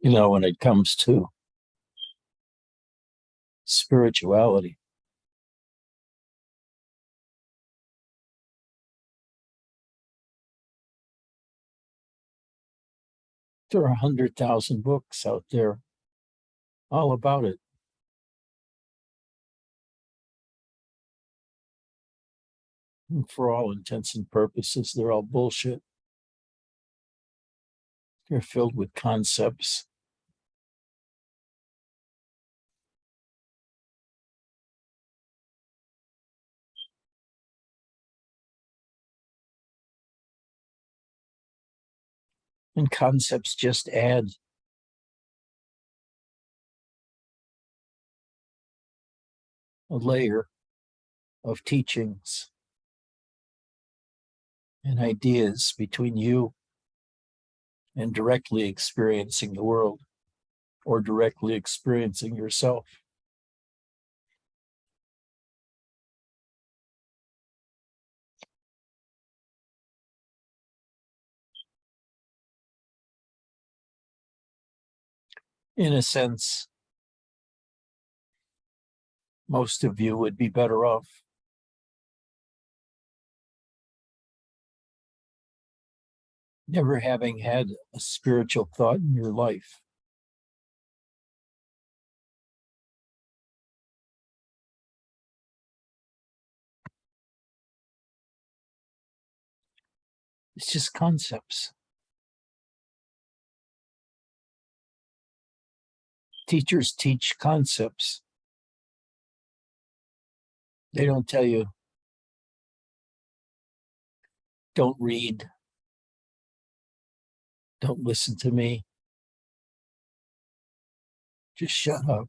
When it comes to spirituality, there are 100,000 books out there all about it. And for all intents and purposes, they're all bullshit. They're filled with concepts. And concepts just add a layer of teachings and ideas between you and directly experiencing the world or directly experiencing yourself. In a sense, most of you would be better off never having had a spiritual thought in your life. It's just concepts. Teachers teach concepts. They don't tell you, don't read, don't listen to me, just shut up,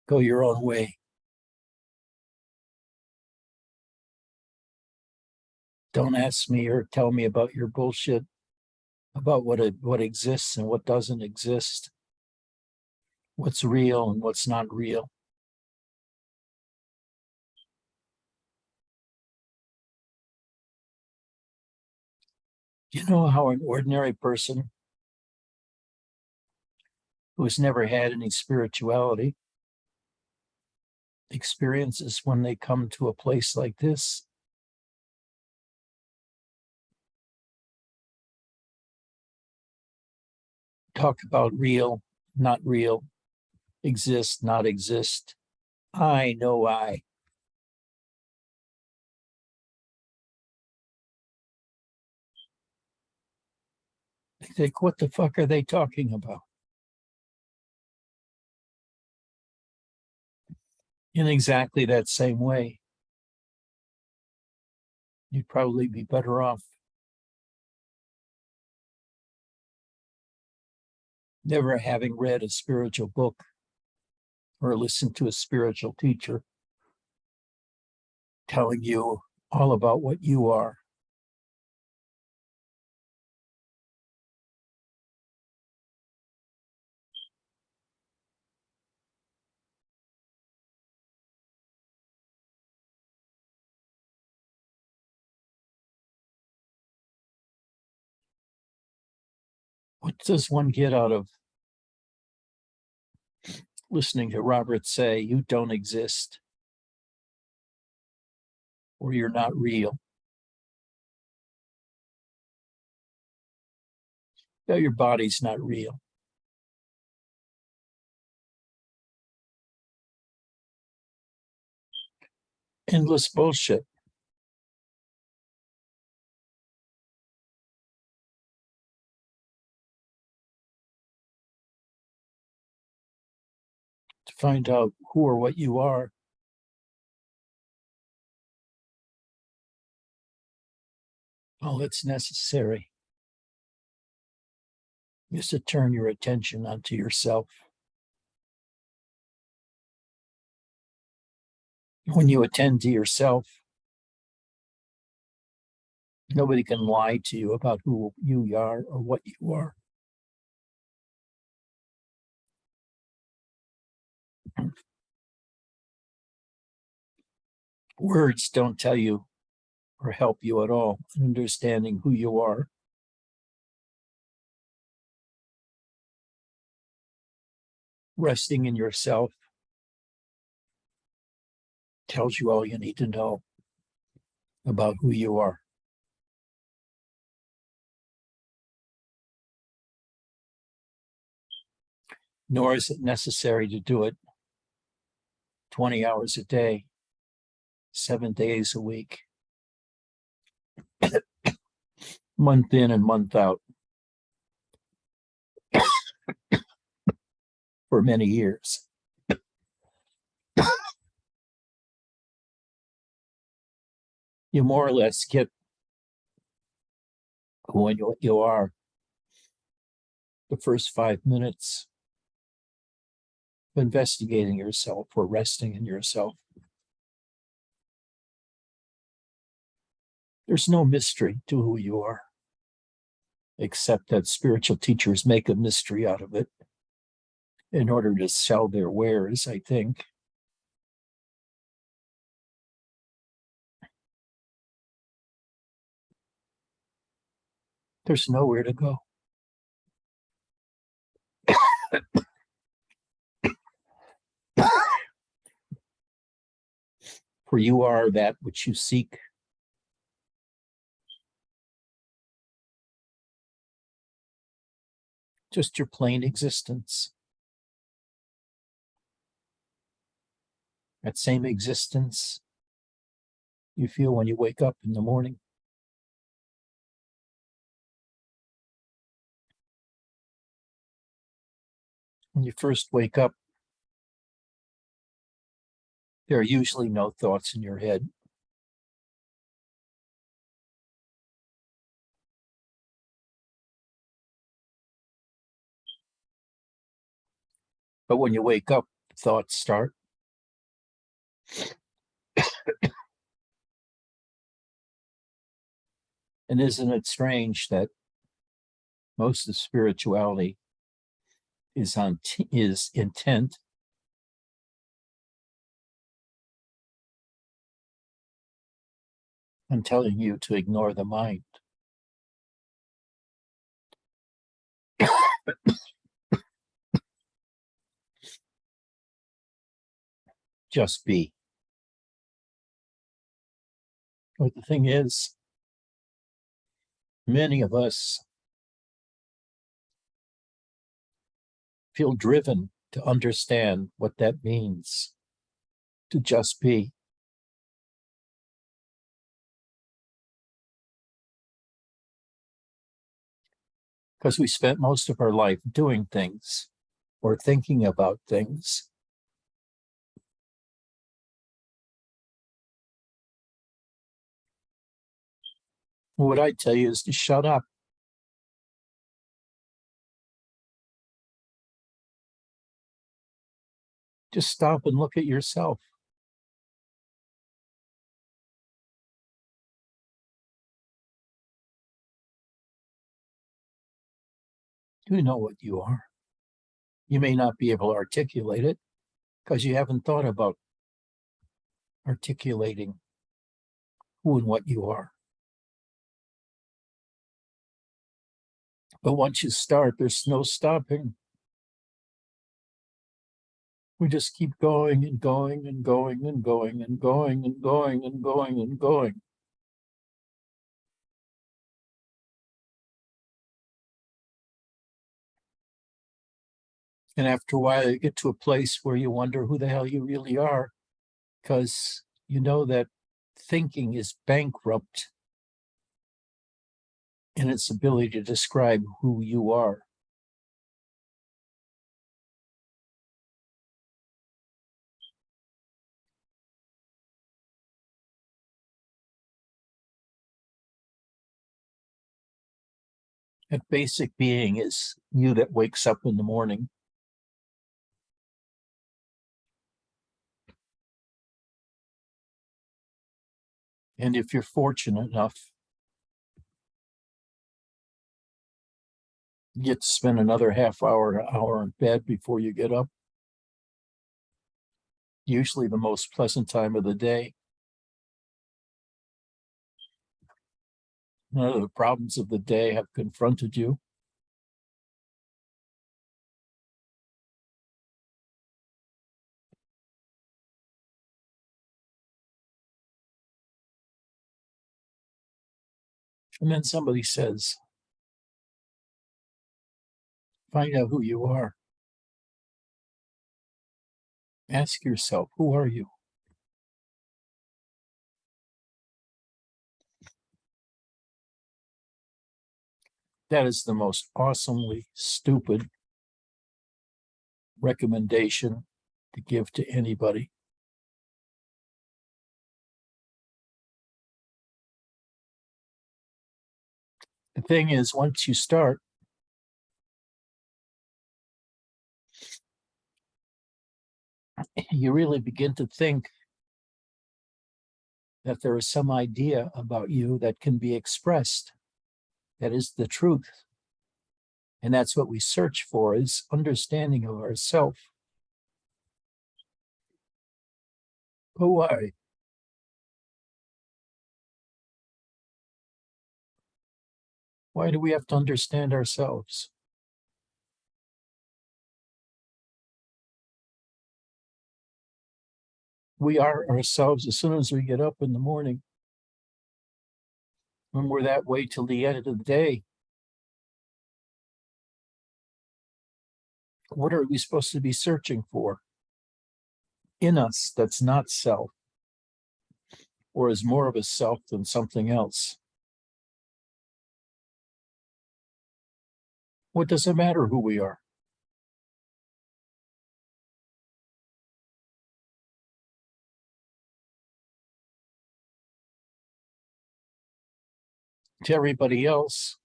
go your own way. Don't ask me or tell me about your bullshit, about what exists and what doesn't exist, what's real and what's not real. You know how an ordinary person who has never had any spirituality experiences when they come to a place like this? Talk about real, not real, exist, not exist. I know I. They think, what the fuck are they talking about? In exactly that same way, you'd probably be better off never having read a spiritual book or listened to a spiritual teacher telling you all about what you are. What does one get out of listening to Robert say, you don't exist or you're not real? No, your body's not real. Endless bullshit. To find out who or what you are, all that's necessary is to turn your attention onto yourself. When you attend to yourself, nobody can lie to you about who you are or what you are. Words don't tell you or help you at all in understanding who you are. Resting in yourself tells you all you need to know about who you are. Nor is it necessary to do it 20 hours a day, 7 days a week, month in and month out, for many years. You more or less get who you are the first 5 minutes of investigating yourself or resting in yourself. There's no mystery to who you are, except that spiritual teachers make a mystery out of it in order to sell their wares, I think. There's nowhere to go. For you are that which you seek. Just your plain existence. That same existence you feel when you wake up in the morning. When you first wake up, there are usually no thoughts in your head. But when you wake up, thoughts start. And isn't it strange that most of spirituality is intent on telling you to ignore the mind? Just be. But the thing is, many of us feel driven to understand what that means, to just be. Because we spent most of our life doing things or thinking about things. What I tell you is to shut up. Just stop and look at yourself. You know what you are. You may not be able to articulate it because you haven't thought about articulating who and what you are. But once you start, there's no stopping. We just keep going and going and going and going and going and going and going and going. And after a while, you get to a place where you wonder who the hell you really are, because you know that thinking is bankrupt in its ability to describe who you are. That basic being is you that wakes up in the morning. And if you're fortunate enough, you get to spend another half hour, an hour in bed before you get up. Usually the most pleasant time of the day. None of the problems of the day have confronted you. And then somebody says, find out who you are. Ask yourself, who are you? That is the most awesomely stupid recommendation to give to anybody. The thing is, once you start, you really begin to think that there is some idea about you that can be expressed. That is the truth. And that's what we search for, is understanding of ourself. But why? Why do we have to understand ourselves? We are ourselves as soon as we get up in the morning. When we're that way till the end of the day, what are we supposed to be searching for in us that's not self, or is more of a self than something else? What does it matter who we are? To everybody else,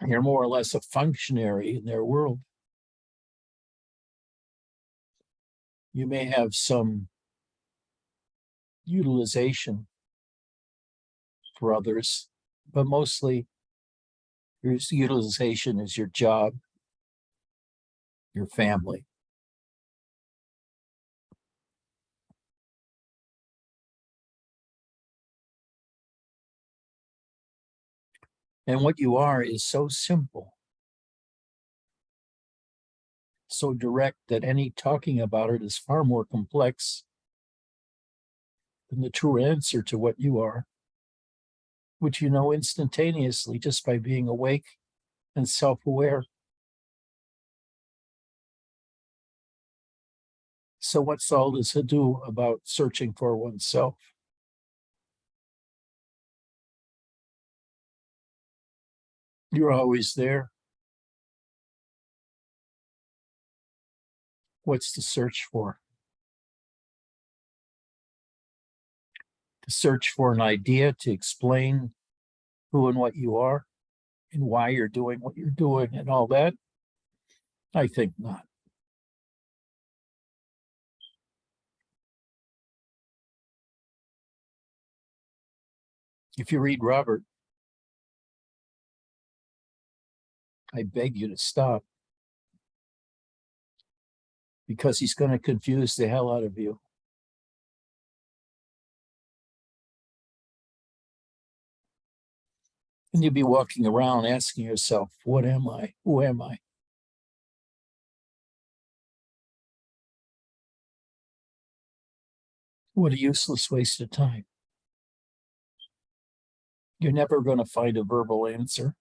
you're more or less a functionary in their world. You may have some utilization for others, but mostly your utilization is your job, your family. And what you are is so simple, so direct, that any talking about it is far more complex than the true answer to what you are, which you know instantaneously just by being awake and self-aware. So what's all this ado about searching for oneself? You're always there. What's to search for? To search for an idea to explain who and what you are and why you're doing what you're doing and all that? I think not. If you read Robert, I beg you to stop, because he's going to confuse the hell out of you. And you'll be walking around asking yourself, what am I? Who am I? What a useless waste of time. You're never going to find a verbal answer.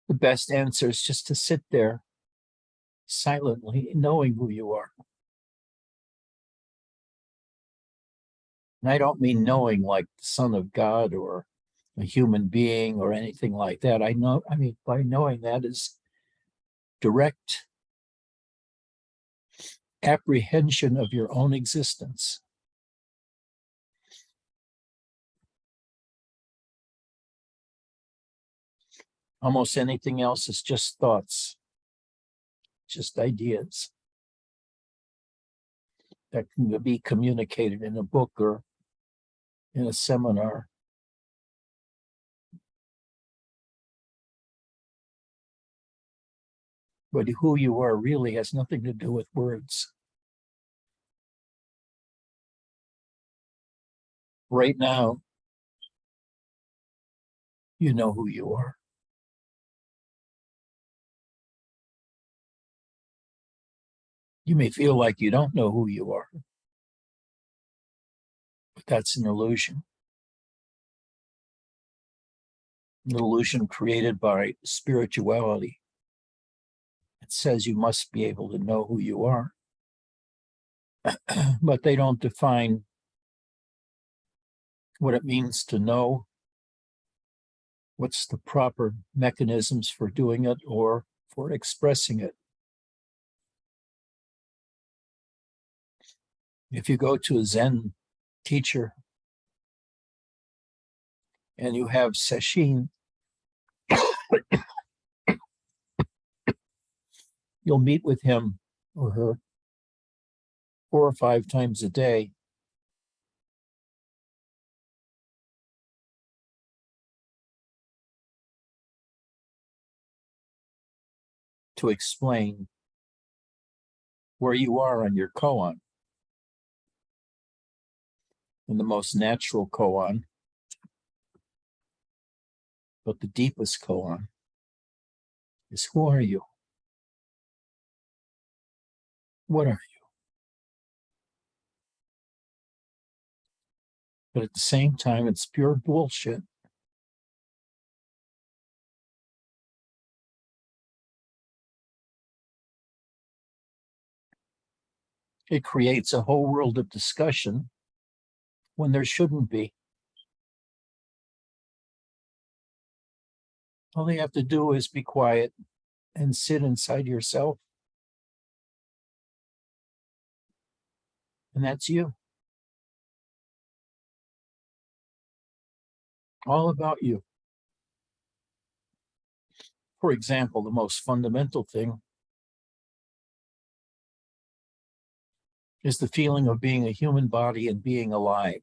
The best answer is just to sit there silently, knowing who you are. And I don't mean knowing like the Son of God or a human being or anything like that. I mean, by knowing that is direct apprehension of your own existence. Almost anything else is just thoughts, just ideas that can be communicated in a book or in a seminar. But who you are really has nothing to do with words. Right now, you know who you are. You may feel like you don't know who you are, but that's an illusion. An illusion created by spirituality. It says you must be able to know who you are, but they don't define what it means to know, what's the proper mechanisms for doing it or for expressing it. If you go to a Zen teacher and you have sesshin, you'll meet with him or her 4 or 5 times a day. To explain where you are on your koan. And the most natural koan, but the deepest koan, is who are you? What are you? But at the same time, it's pure bullshit. It creates a whole world of discussion when there shouldn't be. All you have to do is be quiet and sit inside yourself. And that's you. All about you. For example, the most fundamental thing is the feeling of being a human body and being alive.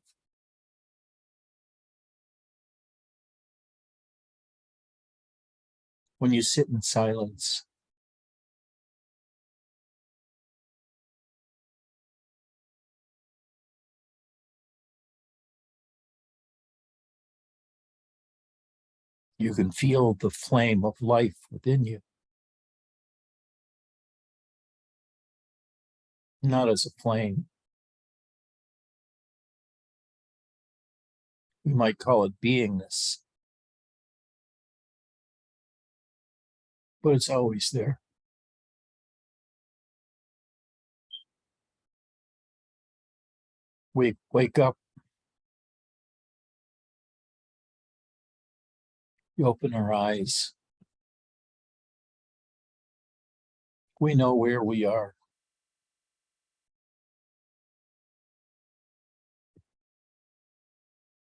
When you sit in silence, you can feel the flame of life within you. Not as a flame. We might call it beingness, but it's always there. We wake up, you open our eyes. We know where we are.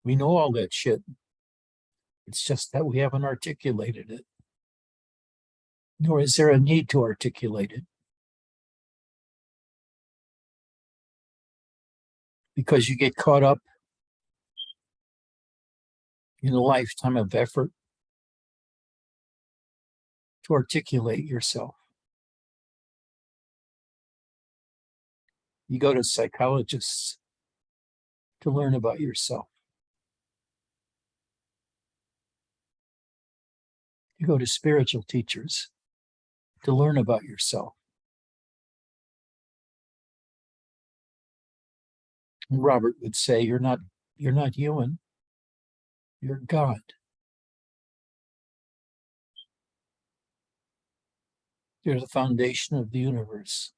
We know all that shit. It's just that we haven't articulated it. Nor is there a need to articulate it. Because you get caught up in a lifetime of effort to articulate yourself. You go to psychologists to learn about yourself. You go to spiritual teachers to learn about yourself. And Robert would say, you're not human. You're God. You're the foundation of the universe.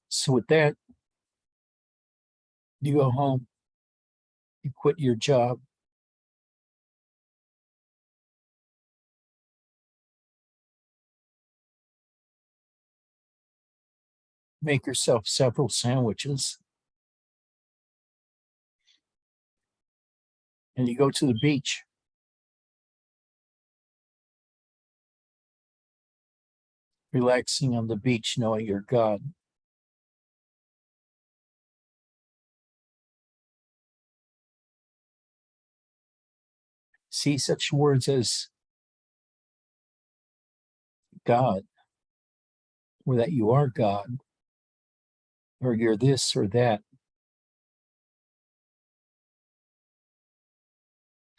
So with that, you go home, you quit your job, make yourself several sandwiches, and you go to the beach. Relaxing on the beach, knowing you're God. See such words as God, or that you are God, or you're this or that,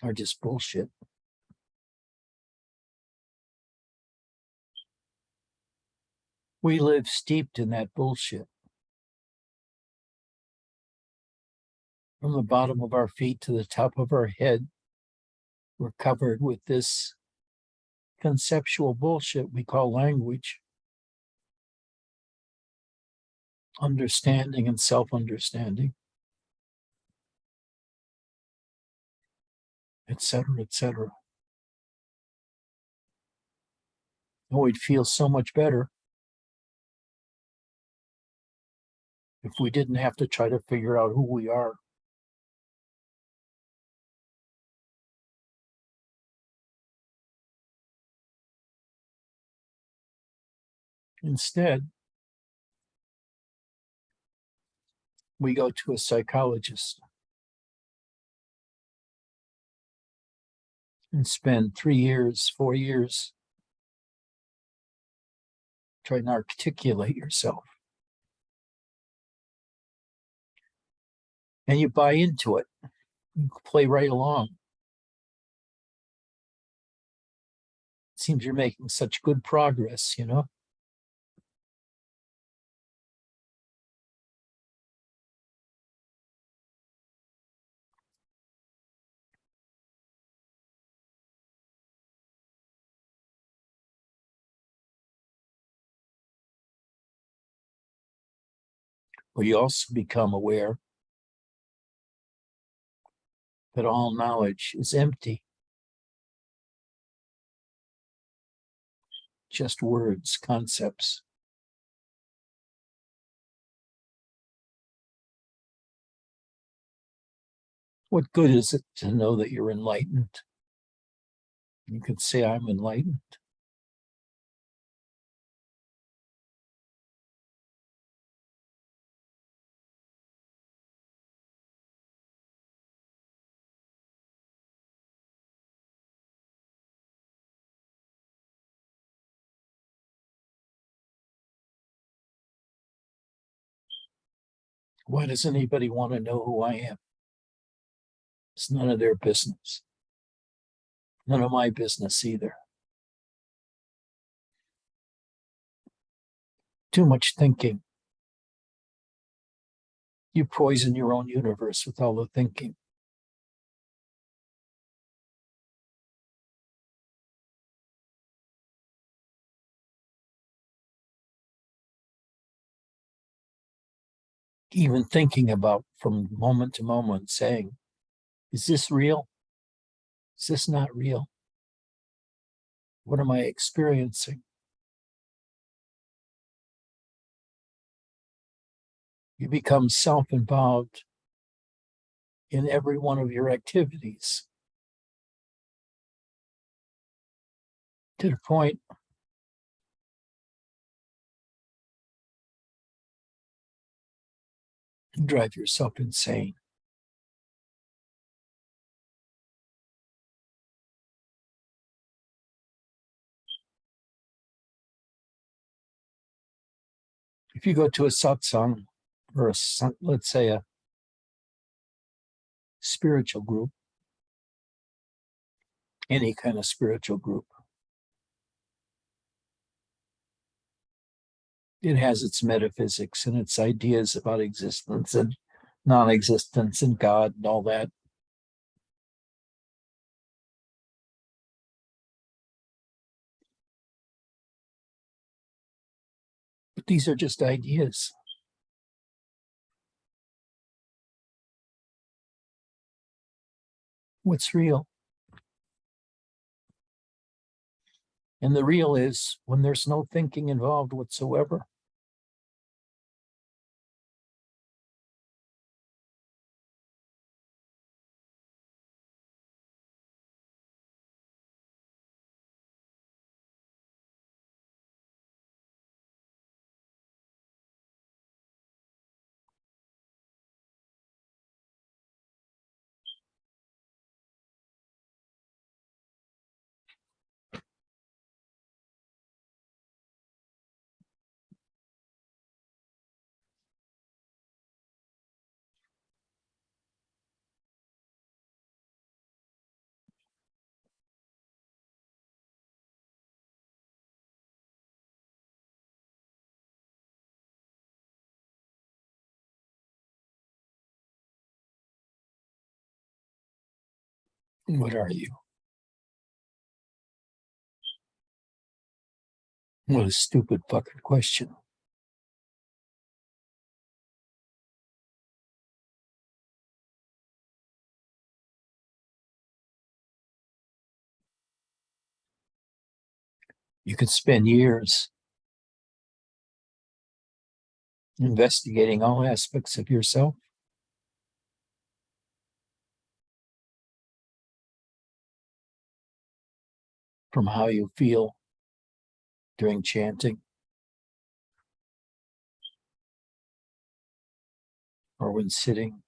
are just bullshit. We live steeped in that bullshit. From the bottom of our feet to the top of our head, we're covered with this conceptual bullshit we call language, understanding and self-understanding, etc., etc. And we'd feel so much better if we didn't have to try to figure out who we are. Instead, we go to a psychologist and spend 3 years, 4 years trying to articulate yourself. And you buy into it. You play right along. It seems you're making such good progress, you know? But you also become aware that all knowledge is empty, just words, concepts. What good is it to know that you're enlightened? You could say, I'm enlightened. Why does anybody want to know who I am? It's none of their business. None of my business either. Too much thinking. You poison your own universe with all the thinking. Even thinking about from moment to moment saying, is this real? Is this not real? What am I experiencing? You become self-involved in every one of your activities to the point you drive yourself insane. If you go to a satsang or let's say a spiritual group, any kind of spiritual group, it has its metaphysics and its ideas about existence and non-existence and God and all that. But these are just ideas. What's real? And the real is when there's no thinking involved whatsoever. What are you? What a stupid fucking question. You could spend years investigating all aspects of yourself, from how you feel during chanting or when sitting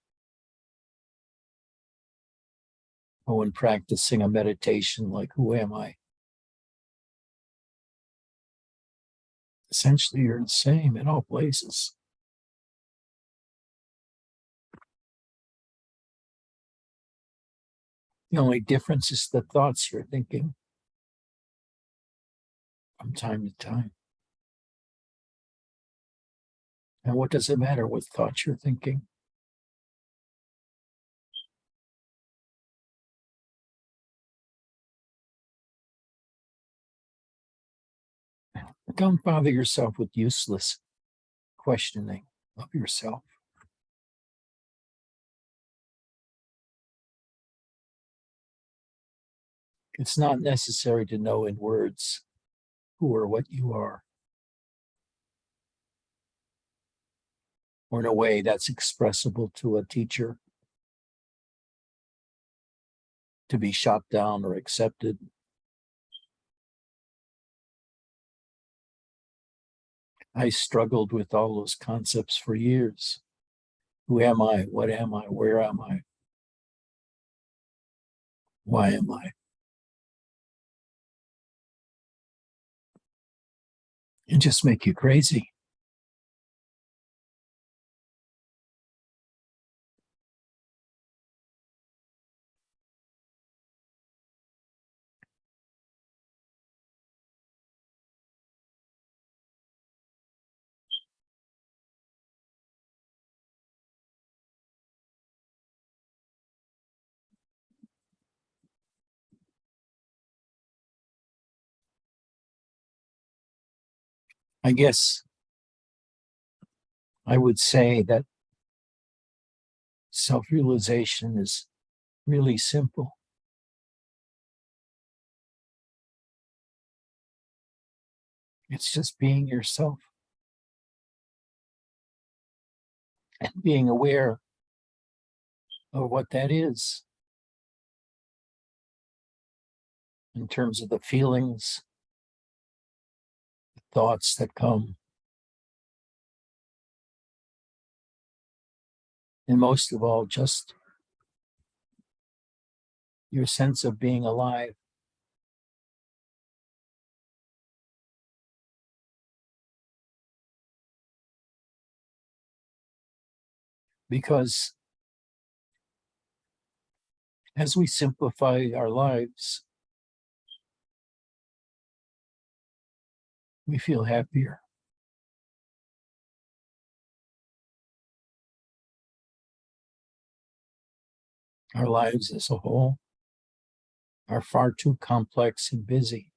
or when practicing a meditation like, who am I? Essentially, you're the same in all places. The only difference is the thoughts you're thinking from time to time. And what does it matter what thoughts you're thinking? Don't bother yourself with useless questioning of yourself. It's not necessary to know in words who or what you are, or in a way that's expressible to a teacher, to be shot down or accepted. I struggled with all those concepts for years. Who am I? What am I? Where am I? Why am I? It just make you crazy. I guess I would say that self-realization is really simple. It's just being yourself and being aware of what that is in terms of the feelings, the thoughts that come, and most of all, just your sense of being alive. Because as we simplify our lives, we feel happier. Our lives as a whole are far too complex and busy.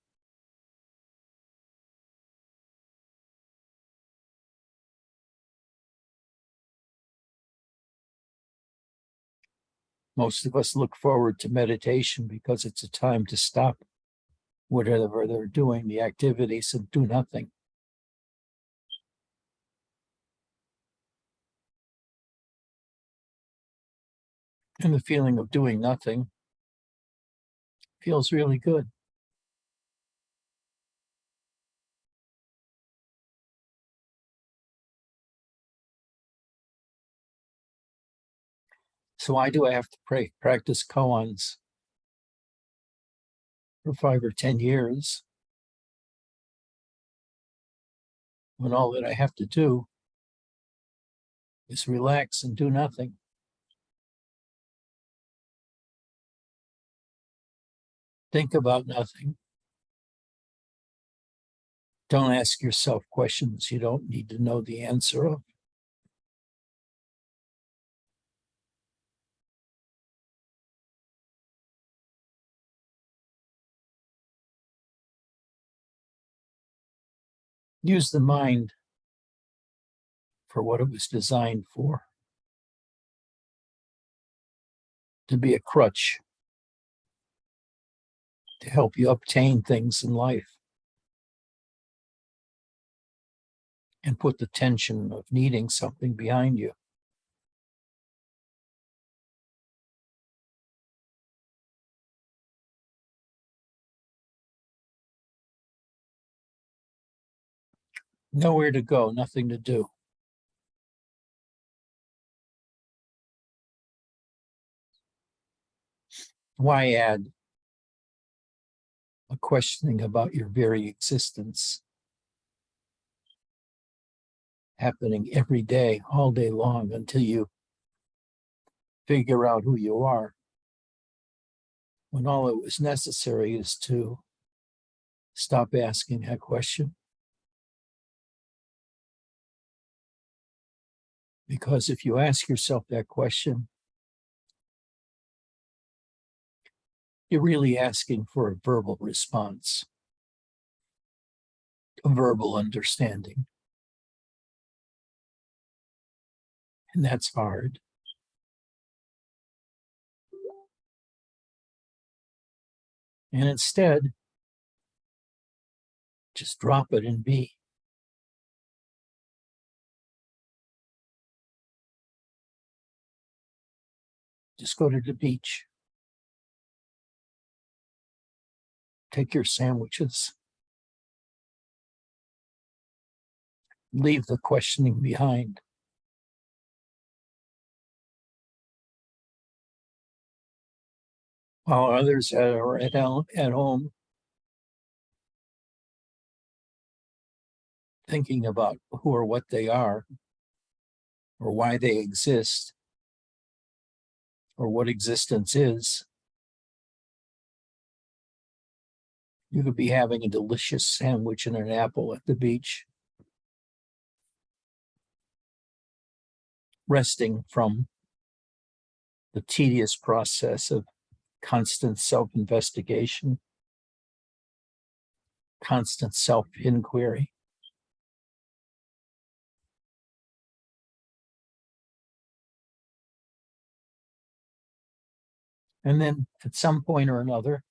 Most of us look forward to meditation because it's a time to stop whatever they're doing, the activities, and do nothing. And the feeling of doing nothing feels really good. So why do I have to practice koans for 5 or 10 years when all that I have to do is relax and do nothing? Think about nothing. Don't ask yourself questions you don't need to know the answer of. Use the mind for what it was designed for, to be a crutch, to help you obtain things in life and put the tension of needing something behind you. Nowhere to go, nothing to do. Why add a questioning about your very existence happening every day, all day long, until you figure out who you are, when all that was necessary is to stop asking that question? Because if you ask yourself that question, you're really asking for a verbal response, a verbal understanding. And that's hard. And instead, just drop it and be. Just go to the beach. Take your sandwiches. Leave the questioning behind. While others are at home thinking about who or what they are, or why they exist, or what existence is, you could be having a delicious sandwich and an apple at the beach, resting from the tedious process of constant self-investigation, constant self-inquiry. And then at some point or another,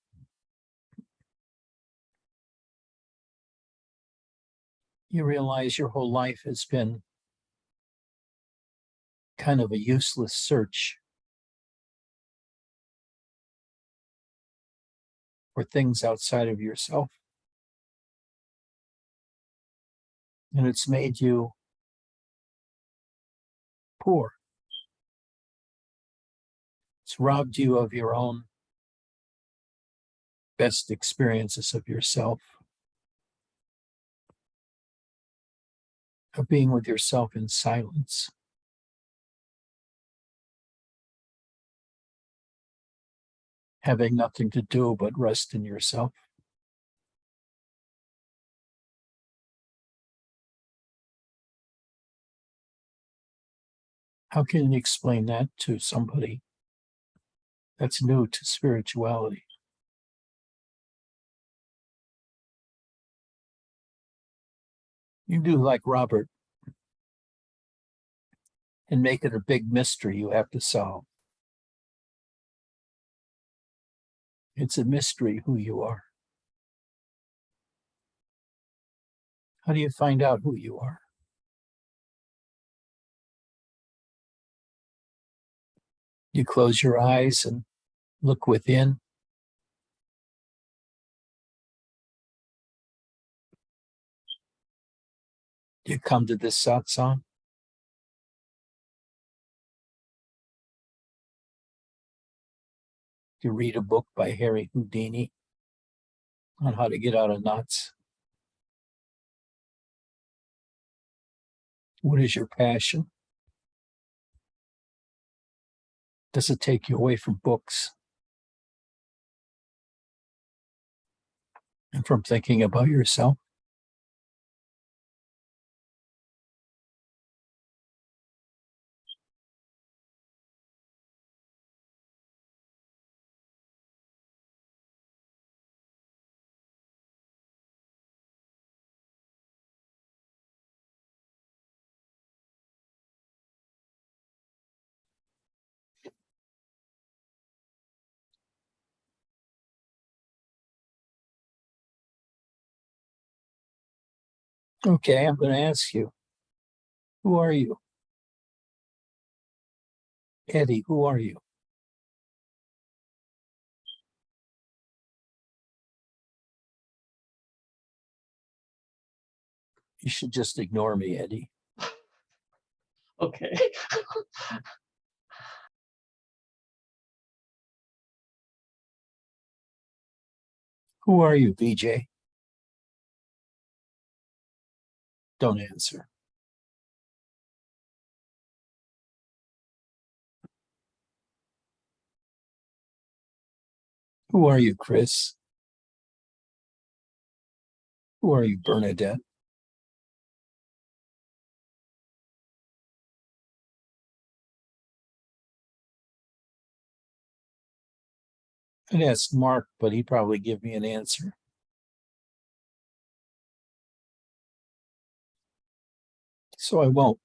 you realize your whole life has been kind of a useless search for things outside of yourself. And it's made you poor. It's robbed you of your own best experiences of yourself, of being with yourself in silence, having nothing to do but rest in yourself. How can you explain that to somebody that's new to spirituality? You do like Robert and make it a big mystery you have to solve. It's a mystery who you are. How do you find out who you are? You close your eyes and look within. You come to this satsang. You read a book by Harry Houdini on how to get out of knots. What is your passion? Does it take you away from books and from thinking about yourself? Okay, I'm going to ask you, who are you? Eddie, who are you? You should just ignore me, Eddie. Okay. Who are you, BJ? Don't answer. Who are you, Chris? Who are you, Bernadette? I'd ask Mark, but he'd probably give me an answer. So I won't.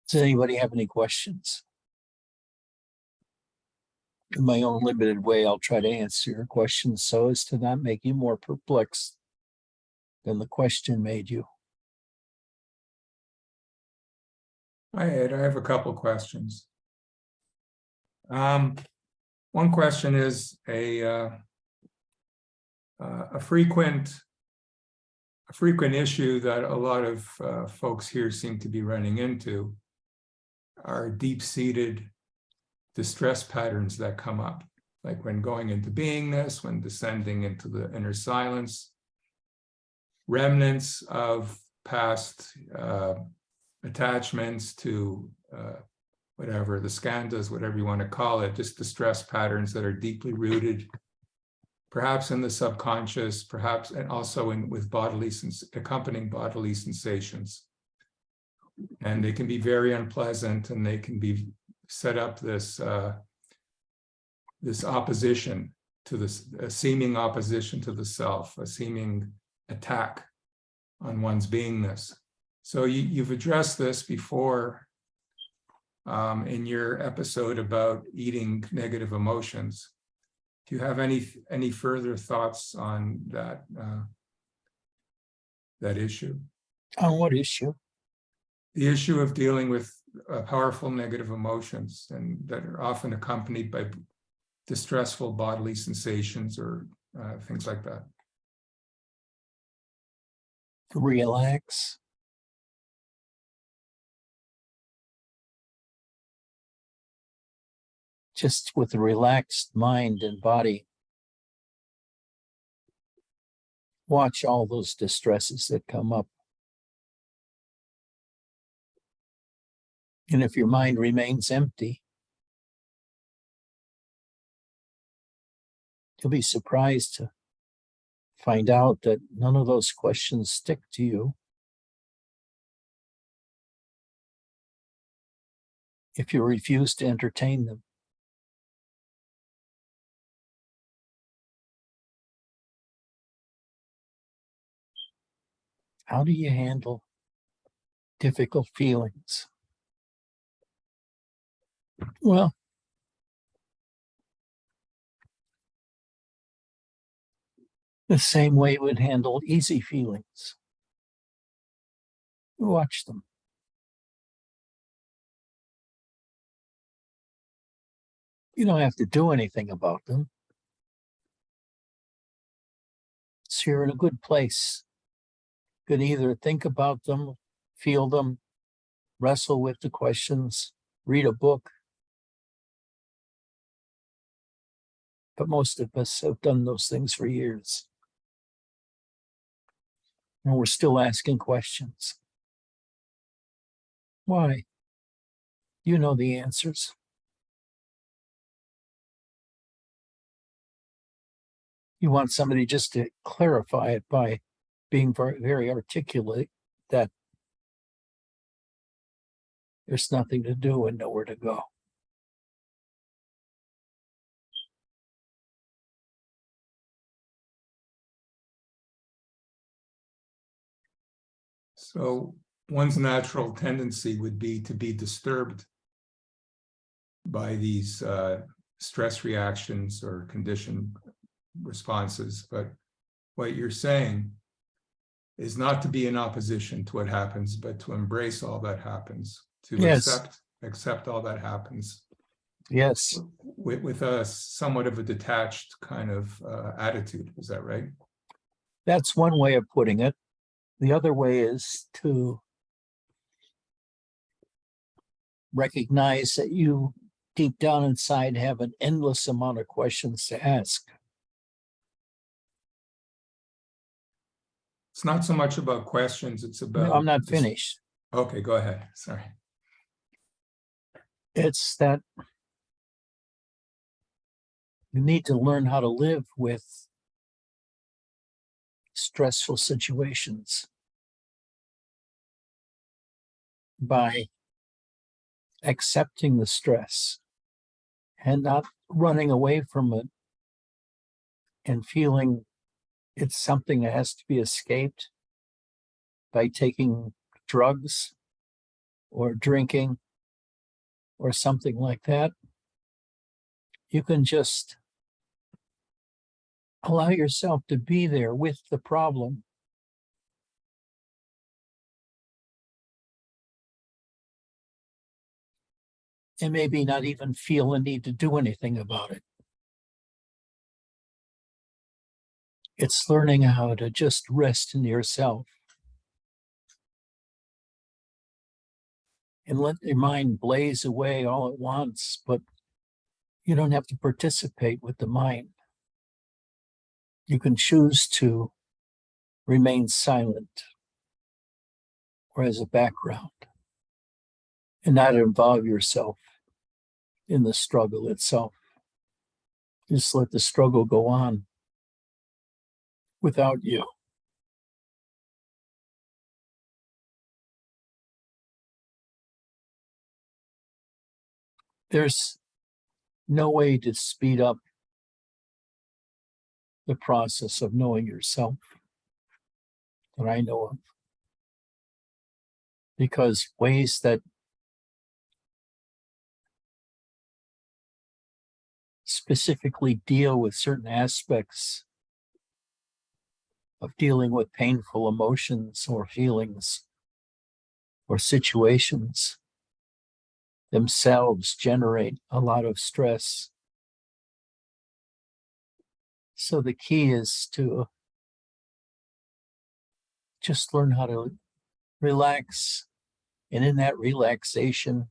Does anybody have any questions? In my own limited way, I'll try to answer your questions so as to not make you more perplexed than the question made you. Hi, Ed. I have a couple questions. One question is a frequent issue that a lot of folks here seem to be running into are deep-seated distress patterns that come up, like when going into beingness, when descending into the inner silence, remnants of past attachments to whatever, the skandhas, whatever you want to call it, just distress patterns that are deeply rooted, perhaps in the subconscious, perhaps, and also with accompanying bodily sensations. And they can be very unpleasant, and they can be set up this opposition to this, a seeming opposition to the self, a seeming attack on one's beingness. So you've addressed this before in your episode about eating negative emotions. Do you have any further thoughts on that that issue? On what issue? The issue of dealing with powerful negative emotions, and that are often accompanied by distressful bodily sensations or things like that. Relax. Just with a relaxed mind and body, watch all those distresses that come up. And if your mind remains empty, you'll be surprised to find out that none of those questions stick to you. If you refuse to entertain them. How do you handle difficult feelings? Well, the same way you would handle easy feelings. Watch them. You don't have to do anything about them. So you're in a good place. You can either think about them, feel them, wrestle with the questions, read a book. But most of us have done those things for years. And we're still asking questions. Why? You know the answers. You want somebody just to clarify it by being very, very articulate that there's nothing to do and nowhere to go. So one's natural tendency would be to be disturbed by these stress reactions or condition responses. But what you're saying is not to be in opposition to what happens, but to embrace all that happens, to Yes. accept all that happens Yes, with a somewhat of a detached kind of attitude. Is that right? that's one way of putting it. The other way is to recognize that you deep down inside have an endless amount of questions to ask. It's not so much about questions, it's No, about I'm not finished. Okay, go ahead. Sorry. It's that you need to learn how to live with stressful situations by accepting the stress and not running away from it and feeling it's something that has to be escaped by taking drugs or drinking or something like that. You can just allow yourself to be there with the problem. And maybe not even feel the need to do anything about it. It's learning how to just rest in yourself and let your mind blaze away all at once, but you don't have to participate with the mind. You can choose to remain silent or as a background and not involve yourself in the struggle itself. Just let the struggle go on without you. There's no way to speed up the process of knowing yourself that I know of, because ways that specifically deal with certain aspects of dealing with painful emotions or feelings or situations themselves generate a lot of stress. So the key is to just learn how to relax, and in that relaxation,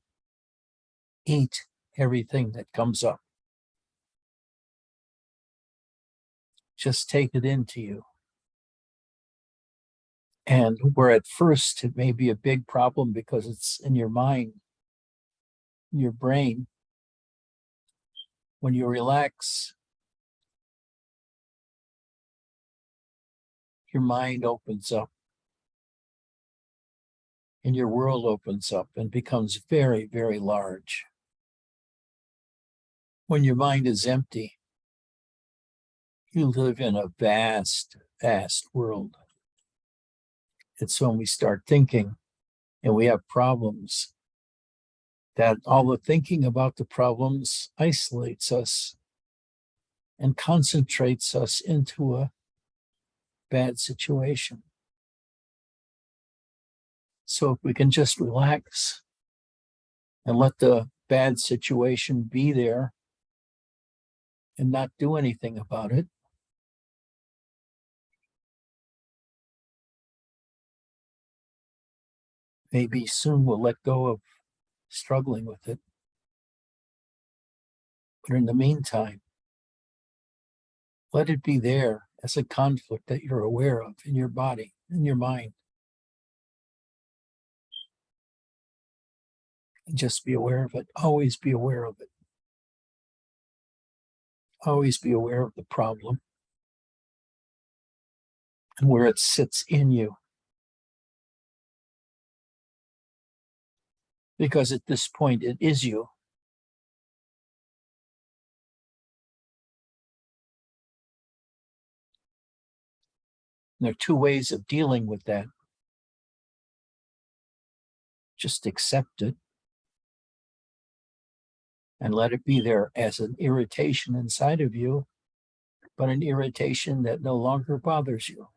eat everything that comes up. Just take it into you. And where at first it may be a big problem because it's in your mind, in your brain, when you relax, your mind opens up and your world opens up and becomes very, very large. When your mind is empty, you live in a vast, vast world. It's when we start thinking and we have problems that all the thinking about the problems isolates us and concentrates us into a bad situation. So if we can just relax and let the bad situation be there and not do anything about it, maybe soon we'll let go of struggling with it. But in the meantime, let it be there as a conflict that you're aware of in your body, in your mind. And just be aware of it. Always be aware of it. Always be aware of the problem and where it sits in you. Because at this point, it is you. And there are two ways of dealing with that. Just accept it and let it be there as an irritation inside of you, but an irritation that no longer bothers you.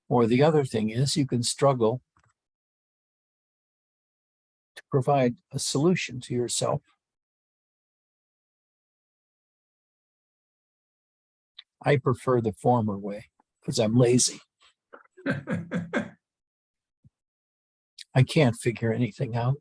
Or the other thing is, you can struggle to provide a solution to yourself. I prefer the former way because I'm lazy. I can't figure anything out.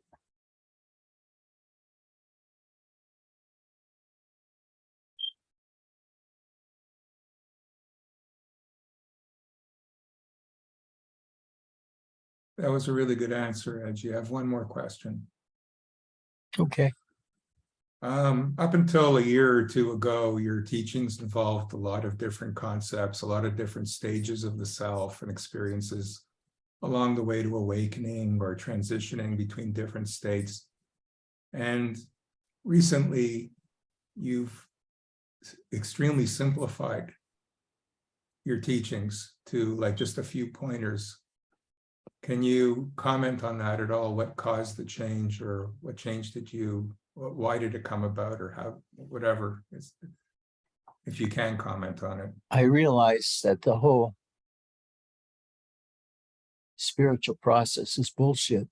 That was a really good answer, Edgy. I have one more question. Okay. Up until a year or two ago, your teachings involved a lot of different concepts, a lot of different stages of the self and experiences along the way to awakening or transitioning between different states. And recently, you've extremely simplified your teachings to like just a few pointers. Can you comment on that at all? What caused the change, or what change did you, why did it come about, or how, whatever, if you can comment on it. I realize that the whole spiritual process is bullshit.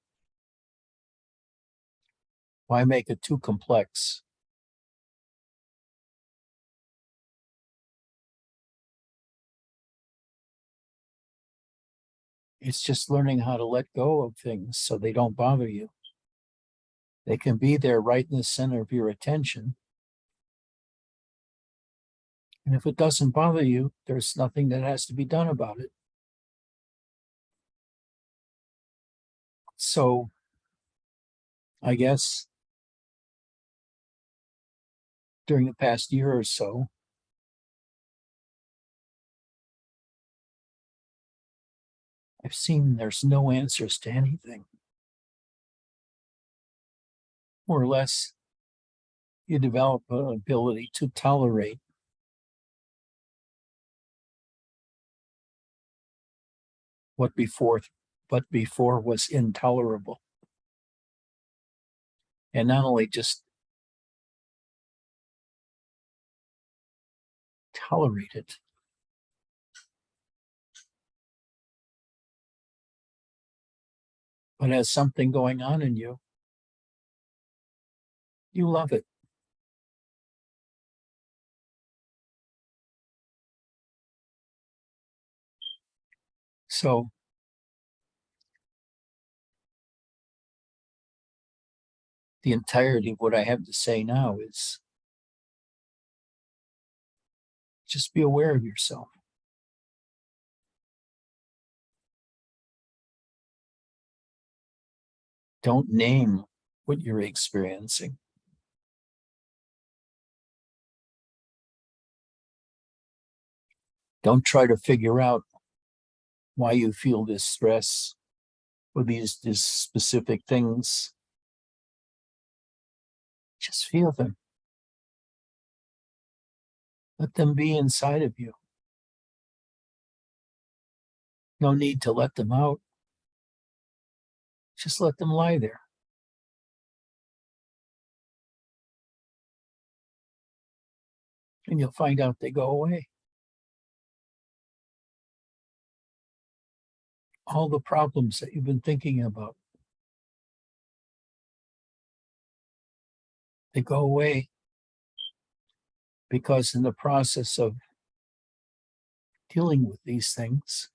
Why make it too complex? It's just learning how to let go of things so they don't bother you. They can be there right in the center of your attention. And if it doesn't bother you, there's nothing that has to be done about it. So, I guess during the past year or so, I've seen there's no answers to anything. More or less, you develop an ability to tolerate what before was intolerable. And not only just tolerate it, but as something going on in you, you love it. So the entirety of what I have to say now is just be aware of yourself. Don't name what you're experiencing. Don't try to figure out why you feel this stress or these specific things. Just feel them. Let them be inside of you. No need to let them out. Just let them lie there. And you'll find out they go away. All the problems that you've been thinking about, they go away because in the process of dealing with these things,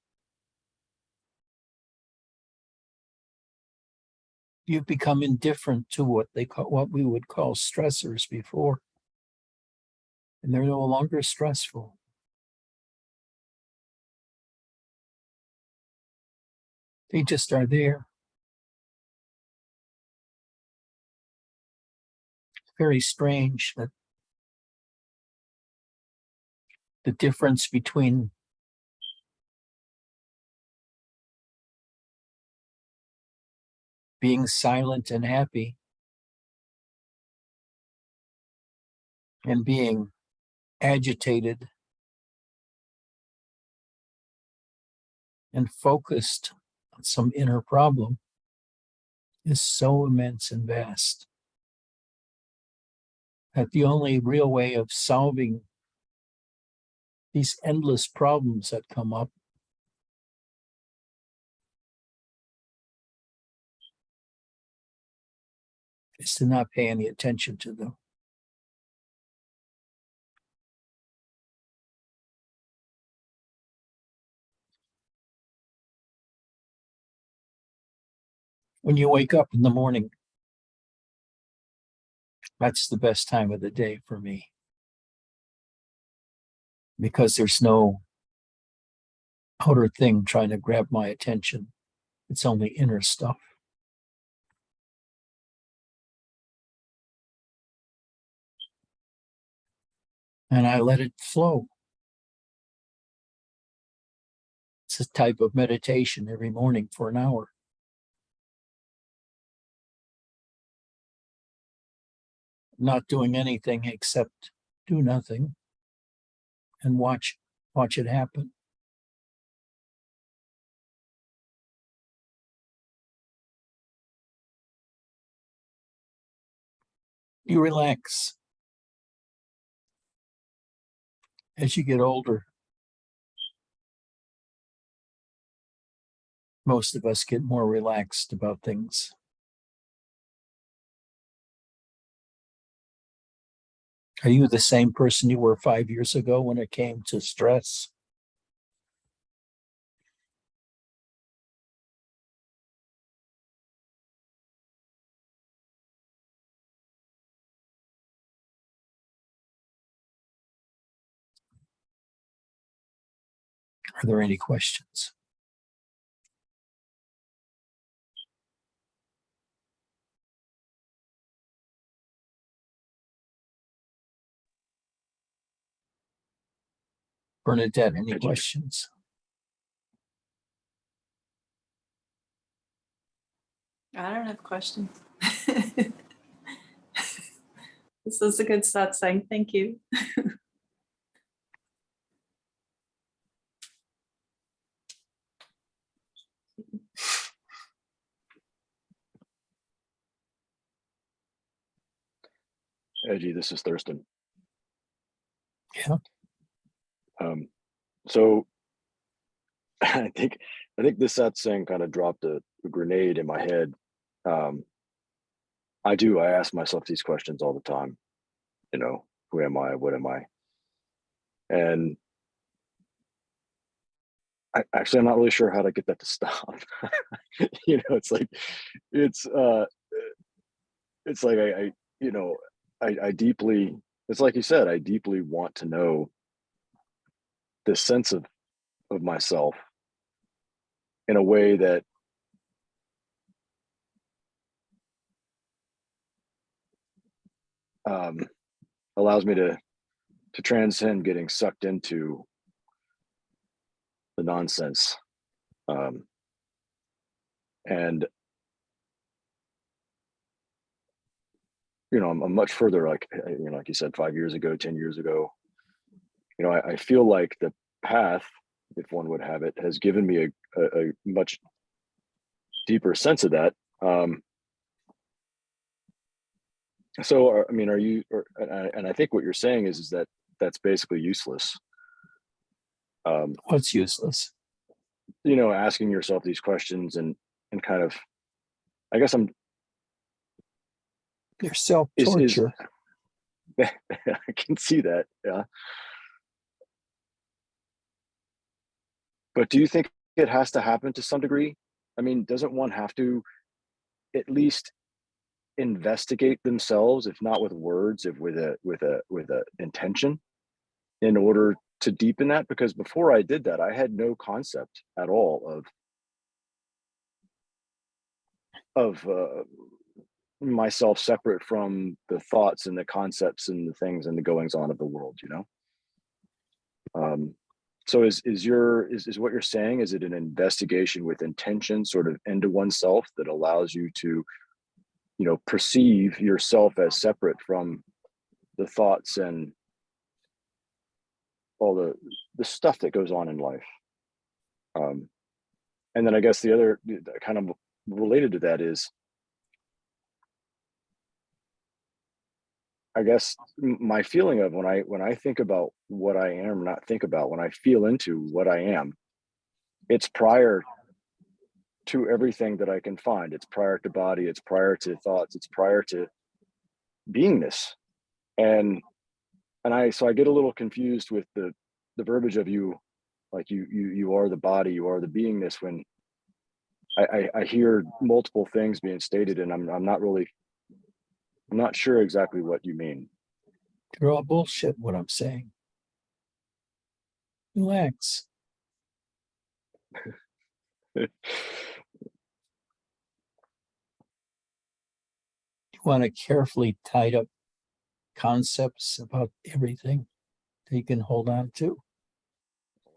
you've become indifferent to what we would call stressors before, and they're no longer stressful. They just are there. It's very strange that the difference between being silent and happy and being agitated and focused on some inner problem is so immense and vast that the only real way of solving these endless problems that come up is to not pay any attention to them. When you wake up in the morning, that's the best time of the day for me, because there's no outer thing trying to grab my attention. It's only inner stuff. And I let it flow. It's a type of meditation every morning for an hour. Not doing anything except do nothing and watch it happen. You relax. As you get older, most of us get more relaxed about things. Are you the same person you were 5 years ago when it came to stress? Are there any questions? Bernadette, any questions? I don't have questions. This is a good satsang. Thank you. Edgy, this is Thurston. Yeah. So I think this satsang kind of dropped a grenade in my head. I ask myself these questions all the time. You know, who am I? What am I? And I'm not really sure how to get that to stop. You know, it's like I deeply, it's like you said, I deeply want to know this sense of myself in a way that allows me to transcend getting sucked into the nonsense. And you know, I'm much further, like, you know, like you said, 5 years ago, 10 years ago, you know, I feel like the path, if one would have it, has given me a much deeper sense of that. So, I mean, are you, and I think what you're saying is that that's basically useless. What's useless? You know, asking yourself these questions and kind of, I guess They're self-torture. I can see that, yeah. But do you think it has to happen to some degree? I mean, doesn't one have to at least investigate themselves, if not with words, if with a intention, in order to deepen that? Because before I did that, I had no concept at all of myself separate from the thoughts and the concepts and the things and the goings on of the world, you know. So is what you're saying, is it an investigation with intention sort of into oneself that allows you to, you know, perceive yourself as separate from the thoughts and all the stuff that goes on in life? And then I guess the other kind of related to that is, I guess my feeling of when I think about what I am, not think about, when I feel into what I am, it's prior to everything that I can find. It's prior to body, it's prior to thoughts, it's prior to beingness. And so I get a little confused with the verbiage of you, like you are the body, you are the beingness, when I hear multiple things being stated, and I'm not sure exactly what you mean. They're all bullshit, what I'm saying. Relax. You want to carefully tied up concepts about everything that you can hold on to.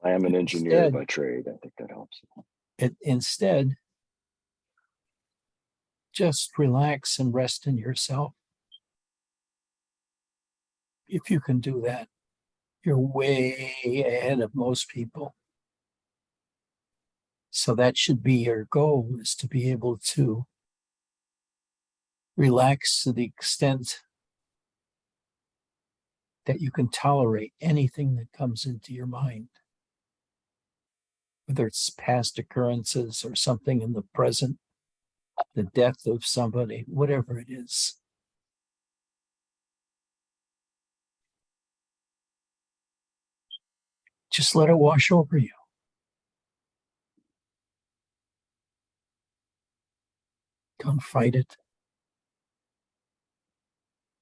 I am an engineer Instead, by trade. I think that helps. instead, just relax and rest in yourself. If you can do that, you're way ahead of most people. So that should be your goal, is to be able to relax to the extent that you can tolerate anything that comes into your mind, whether it's past occurrences or something in the present, the death of somebody, whatever it is. Just let it wash over you. Don't fight it.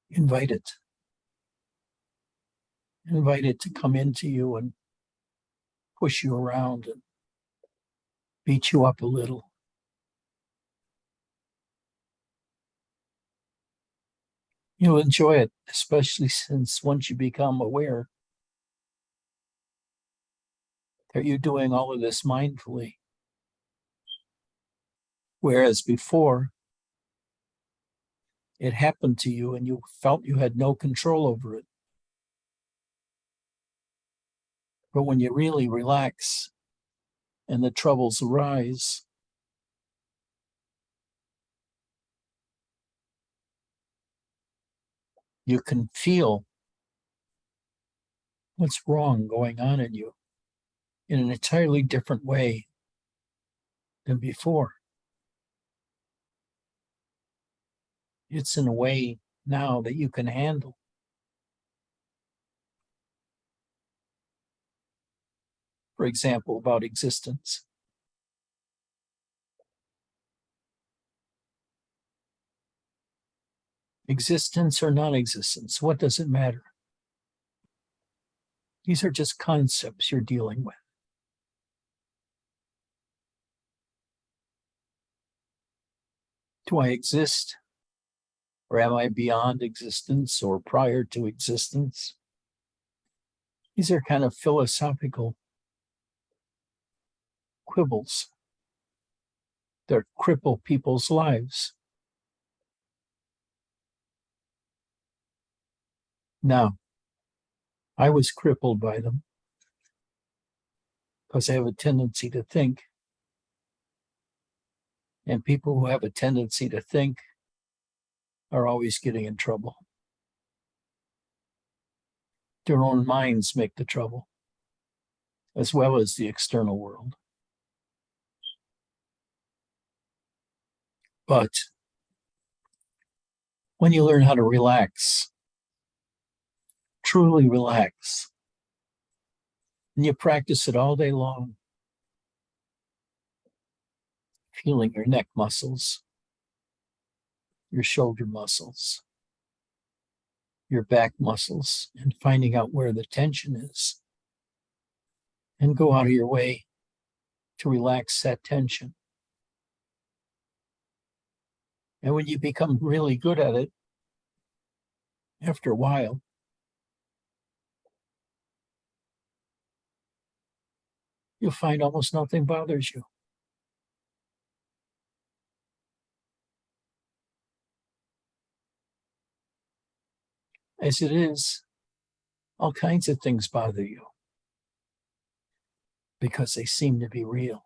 Invite it. Invite it to come into you and push you around and beat you up a little. You'll enjoy it, especially since once you become aware that you're doing all of this mindfully. Whereas before, it happened to you and you felt you had no control over it. But when you really relax and the troubles arise, you can feel what's wrong going on in you in an entirely different way than before. It's in a way now that you can handle. For example, about existence. Existence or non-existence, what does it matter? These are just concepts you're dealing with. Do I exist? Or am I beyond existence or prior to existence? These are kind of philosophical quibbles that cripple people's lives. Now, I was crippled by them because I have a tendency to think. And people who have a tendency to think are always getting in trouble. Their own minds make the trouble, as well as the external world. But when you learn how to relax, truly relax, and you practice it all day long, feeling your neck muscles, your shoulder muscles, your back muscles, and finding out where the tension is, and go out of your way to relax that tension. And when you become really good at it, after a while, you'll find almost nothing bothers you. As it is, all kinds of things bother you because they seem to be real.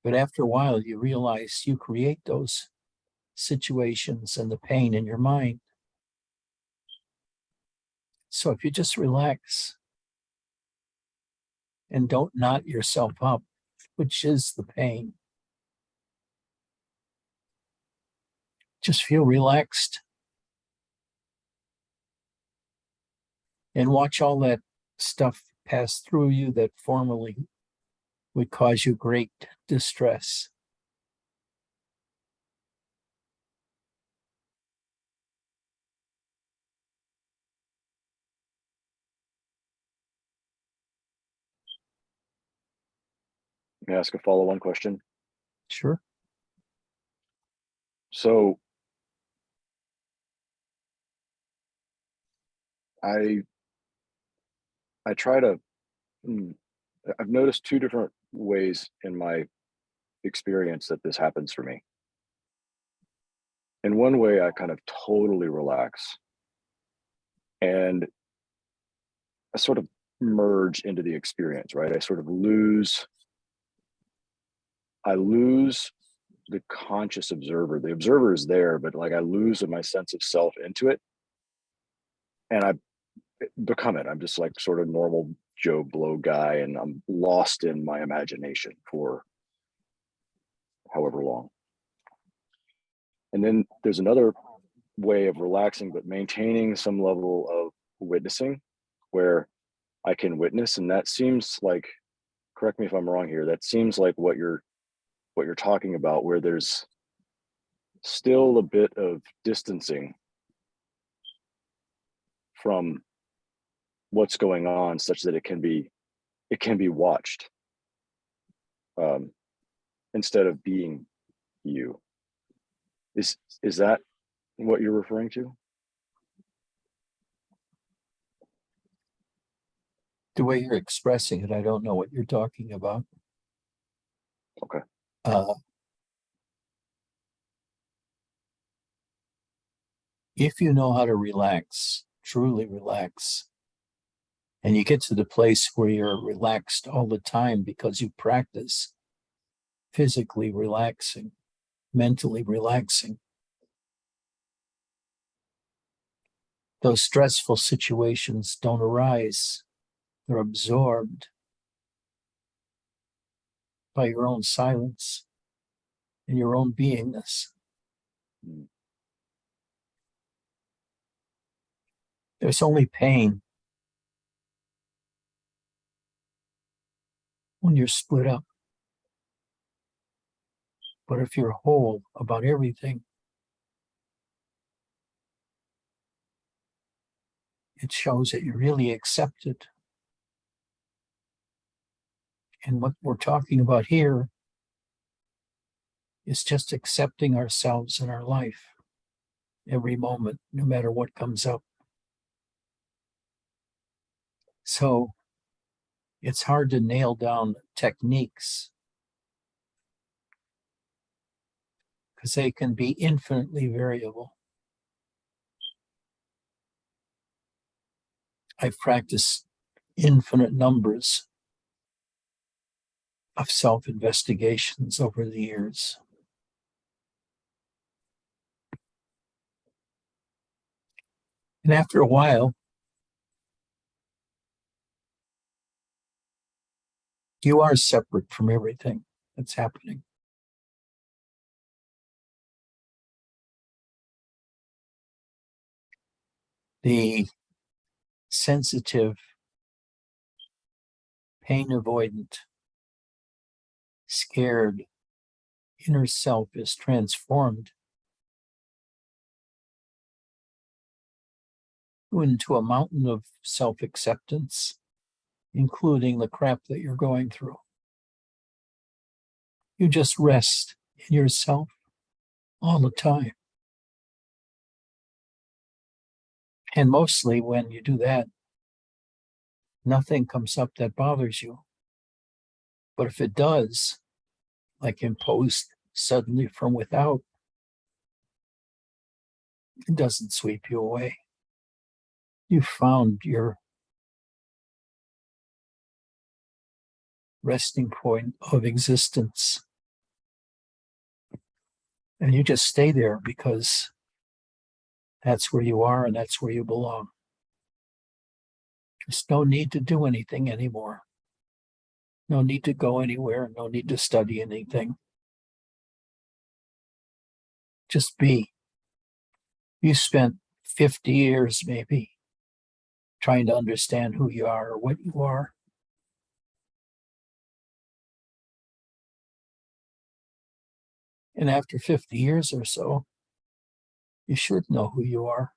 But after a while, you realize you create those situations and the pain in your mind. So if you just relax and don't knot yourself up, which is the pain, just feel relaxed and watch all that stuff pass through you that formerly would cause you great distress. May I ask a follow-on question? Sure. So I try to, I've noticed two different ways in my experience that this happens for me. In one way, I kind of totally relax and I sort of merge into the experience, right? I lose the conscious observer. The observer is there, but like I lose my sense of self into it and I become it. I'm just like sort of normal Joe Blow guy and I'm lost in my imagination for however long. And then there's another way of relaxing, but maintaining some level of witnessing where I can witness. And that seems like, correct me if I'm wrong here, that seems like what you're talking about, where there's still a bit of distancing from what's going on such that it can be watched instead of being you. Is that what you're referring to? The way you're expressing it, I don't know what you're talking about. Okay. If you know how to relax, truly relax, and you get to the place where you're relaxed all the time because you practice physically relaxing, mentally relaxing, those stressful situations don't arise. They're absorbed by your own silence and your own beingness. Mm. There's only pain when you're split up. But if you're whole about everything, it shows that you're really accepted. And what we're talking about here is just accepting ourselves in our life every moment, no matter what comes up. So it's hard to nail down techniques because they can be infinitely variable. I've practiced infinite numbers of self-investigations over the years. And after a while, you are separate from everything that's happening. The sensitive, pain avoidant, scared inner self is transformed into a mountain of self-acceptance, including the crap that you're going through. You just rest in yourself all the time. And mostly when you do that, nothing comes up that bothers you. But if it does, like imposed suddenly from without, it doesn't sweep you away. You found your resting point of existence. And you just stay there because that's where you are and that's where you belong. There's no need to do anything anymore. No need to go anywhere. No need to study anything. Just be. You spent 50 years maybe trying to understand who you are or what you are. And after 50 years or so, you should know who you are.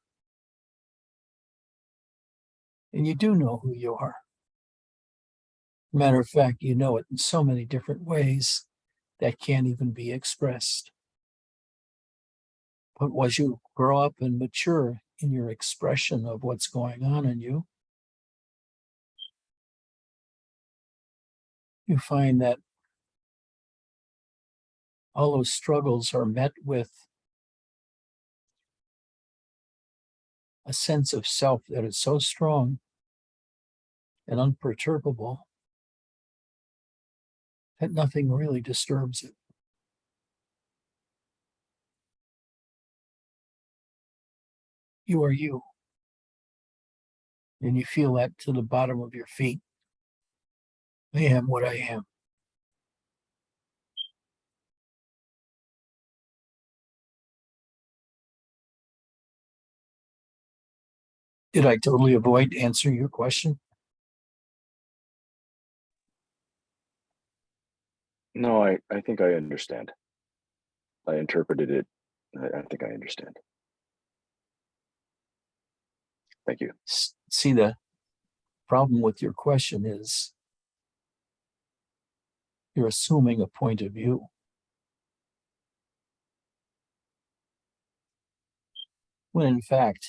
And you do know who you are. Matter of fact, you know it in so many different ways that can't even be expressed. But as you grow up and mature in your expression of what's going on in you, you find that all those struggles are met with a sense of self that is so strong and unperturbable that nothing really disturbs it. You are you. And you feel that to the bottom of your feet. I am what I am. Did I totally avoid answering your question? No, I think I understand. I interpreted it. I think I understand. Thank you. See, the problem with your question is you're assuming a point of view. When in fact,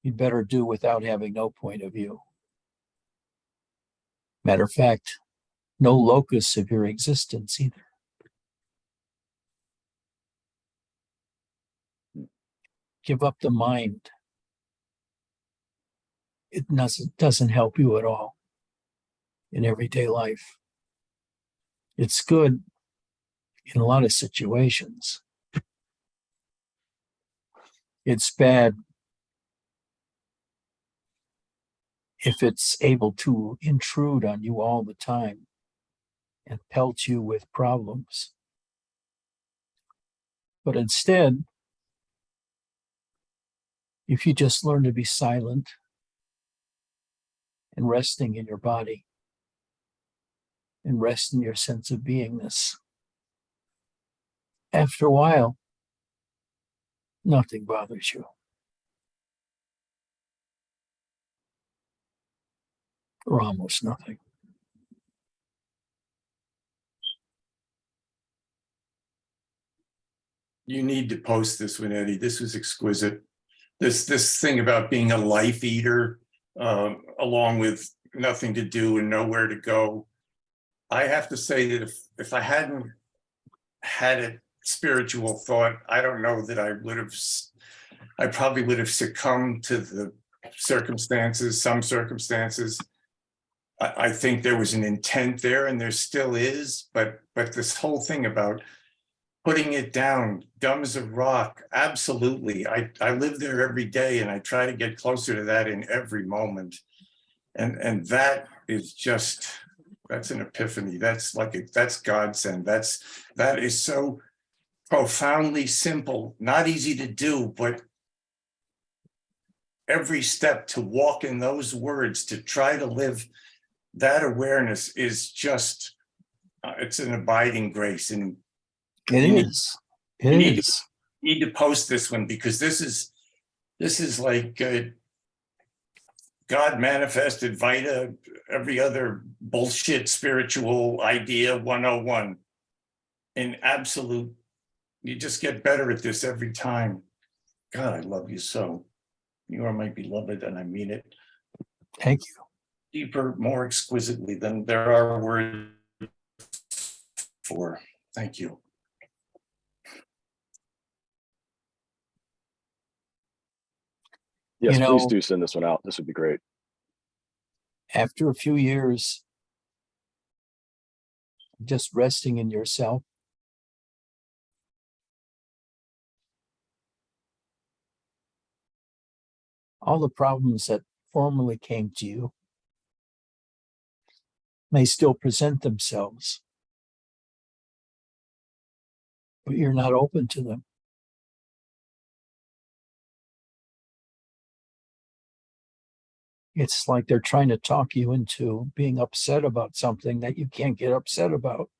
you'd better do without having no point of view. Matter of fact, no locus of your existence either. Give up the mind. It doesn't help you at all in everyday life. It's good in a lot of situations. It's bad if it's able to intrude on you all the time and pelt you with problems. But instead, if you just learn to be silent and resting in your body and rest in your sense of beingness, after a while, nothing bothers you. Or almost nothing. You need to post this one, Eddie. This was exquisite. This thing about being a life eater, along with nothing to do and nowhere to go. I have to say that if I hadn't had a spiritual thought, I don't know that I probably would have succumbed to the circumstances, some circumstances. I think there was an intent there, and there still is, but this whole thing about putting it down, dumb as a rock, absolutely. I live there every day, and I try to get closer to that in every moment. And that is just, that's an epiphany. That's that's godsend. That is so profoundly simple, not easy to do, but every step to walk in those words, to try to live that awareness is just, it's an abiding grace. And It you need- is. you It need is. need to post this one, because this is like God manifested Vita, every other bullshit spiritual idea 101. In absolute, you just get better at this every time. God, I love you so. You are my beloved, and I mean it. Thank you. Deeper, more exquisitely than there are words for. Thank you. Yes, You please know, do send this one out. This would be great. after a few years just resting in yourself, all the problems that formerly came to you may still present themselves, but you're not open to them. It's like they're trying to talk you into being upset about something that you can't get upset about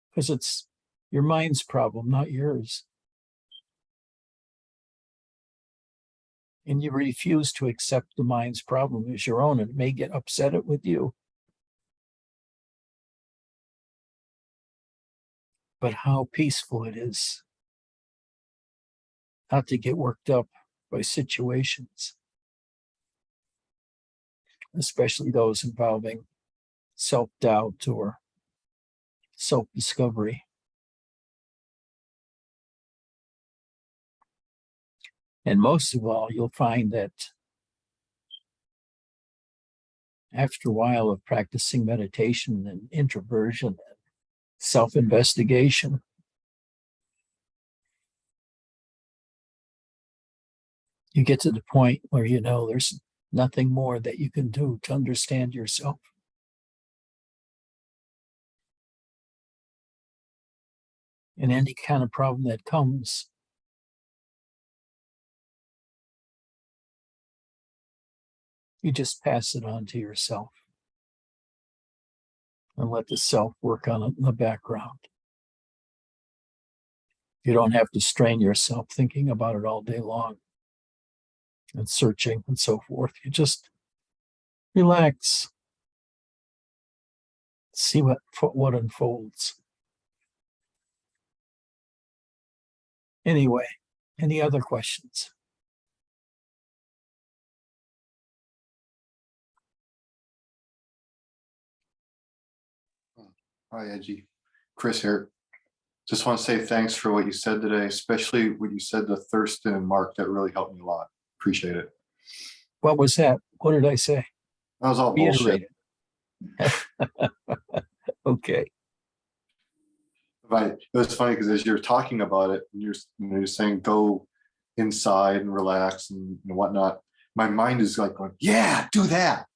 because it's your mind's problem, not yours. And you refuse to accept the mind's problem as your own, and it may get upset with you. But how peaceful it is not to get worked up by situations, especially those involving self-doubt or self-discovery. And most of all, you'll find that after a while of practicing meditation and introversion and self-investigation, you get to the point where you know there's nothing more that you can do to understand yourself. And any kind of problem that comes, you just pass it on to yourself and let the self work on it in the background. You don't have to strain yourself thinking about it all day long and searching and so forth. You just relax, see what unfolds. Anyway, any other questions? Hi, Edgy. Chris here. Just want to say thanks for what you said today, especially what you said to Thurston and Mark. That really helped me a lot. Appreciate it. What was that? What did I say? That was all bullshit. Reiterate it. Okay. But it was funny because as you're talking about it, and you're saying go inside and relax and whatnot. My mind is like going, yeah, do that.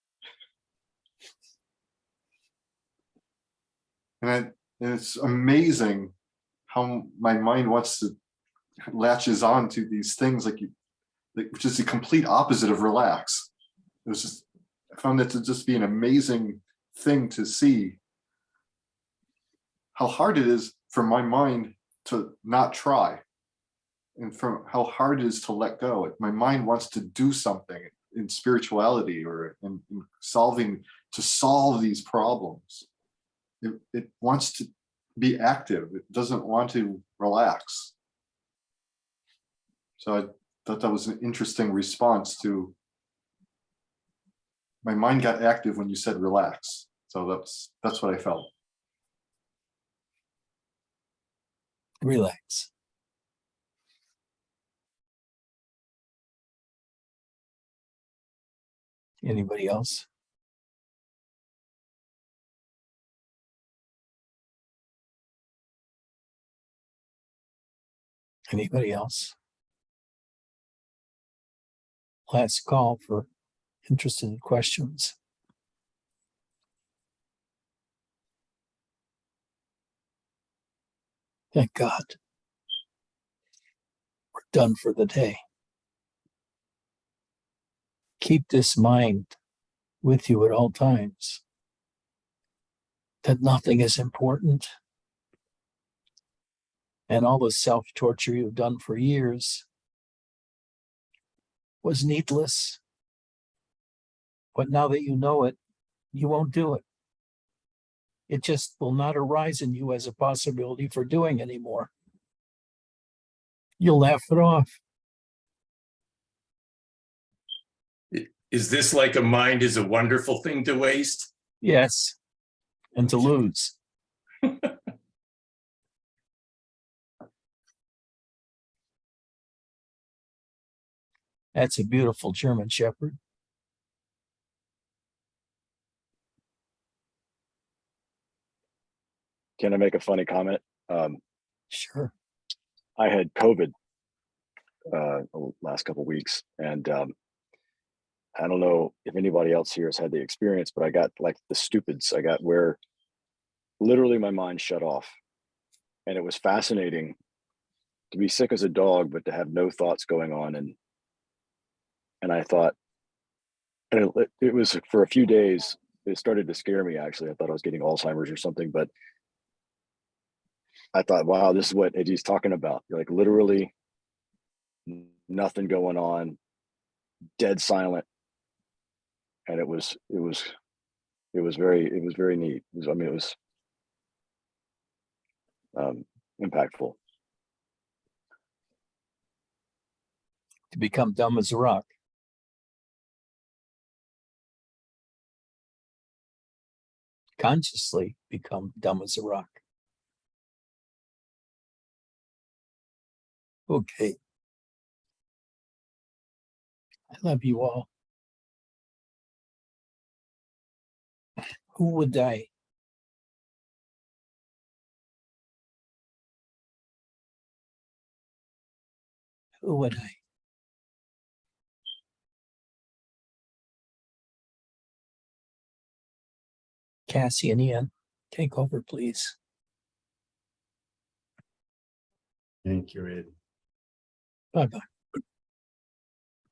And it's amazing how my mind wants to latches on to these things which is the complete opposite of relax. It was just, I found it to just be an amazing thing to see how hard it is for my mind to not try, and from how hard it is to let go. My mind wants to do something in spirituality or in to solve these problems. It wants to be active. It doesn't want to relax. So I thought that was an interesting response to my mind got active when you said relax. So that's what I felt. Relax. Anybody else? Anybody else? Last call for interested questions. Thank God. We're done for the day. Keep this mind with you at all times. That nothing is important. And all the self-torture you've done for years was needless. But now that you know it, you won't do it. It just will not arise in you as a possibility for doing anymore. You'll laugh it off. Is this like a mind is a wonderful thing to waste? Yes. And to lose. That's a beautiful German Shepherd. Can I make a funny comment? Sure. I had COVID the last couple of weeks, and I don't know if anybody else here has had the experience, but I got like the stupids. I got where literally my mind shut off. And it was fascinating to be sick as a dog, but to have no thoughts going on. And I thought, and it was for a few days, it started to scare me actually. I thought I was getting Alzheimer's or something, but I thought, wow, this is what Eddie's talking about. Like literally nothing going on, dead silent. And it was very neat. It was impactful. To become dumb as a rock. Consciously become dumb as a rock. Okay. I love you all. Who would I? Who would I? Cassie and Ian, take over, please. Thank you, Ed. Bye-bye.